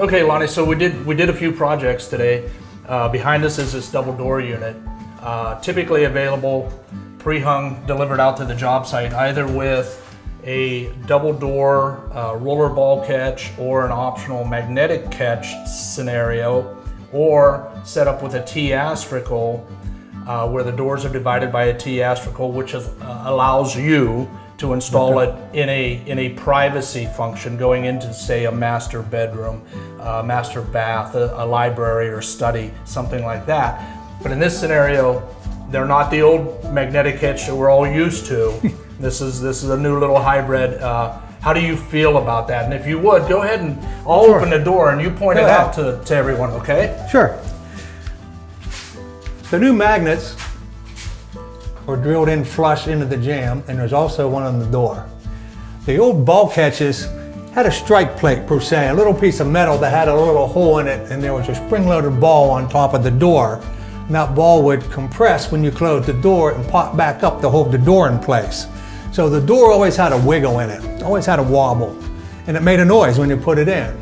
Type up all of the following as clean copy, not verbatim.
Okay, Lonnie, so we did a few projects today. Behind us is this double door unit, typically available pre-hung, delivered out to the job site, either with a double door roller ball catch or an optional magnetic catch scenario, or set up with a T-astrical where the doors are divided by a T-astrical, which allows you to install it in a privacy function going into, say, a master bedroom, master bath, a library or study, something like that. But in this scenario, they're not the old magnetic hitch that we're all used to. This is a new little hybrid. How do you feel about that? And if you would, go ahead and I'll open the door and you point it out to everyone, okay? Sure. The new magnets are drilled in flush into the jamb, and there's also one on the door. The old ball catches had a strike plate per se, a little piece of metal that had a little hole in it, and there was a spring-loaded ball on top of the door. And that ball would compress when you closed the door and pop back up to hold the door in place. So the door always had a wiggle in it, always had a wobble, and it made a noise when you put it in.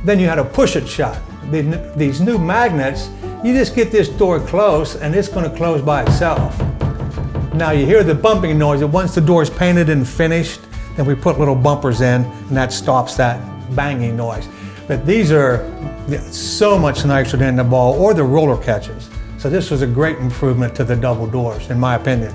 Then you had to push it shut. These new magnets, you just get this door closed and it's going to close by itself. Now you hear the bumping noise, and once the door is painted and finished, then we put little bumpers in and that stops that banging noise. But these are so much nicer than the ball or the roller catches. So this was a great improvement to the double doors, in my opinion.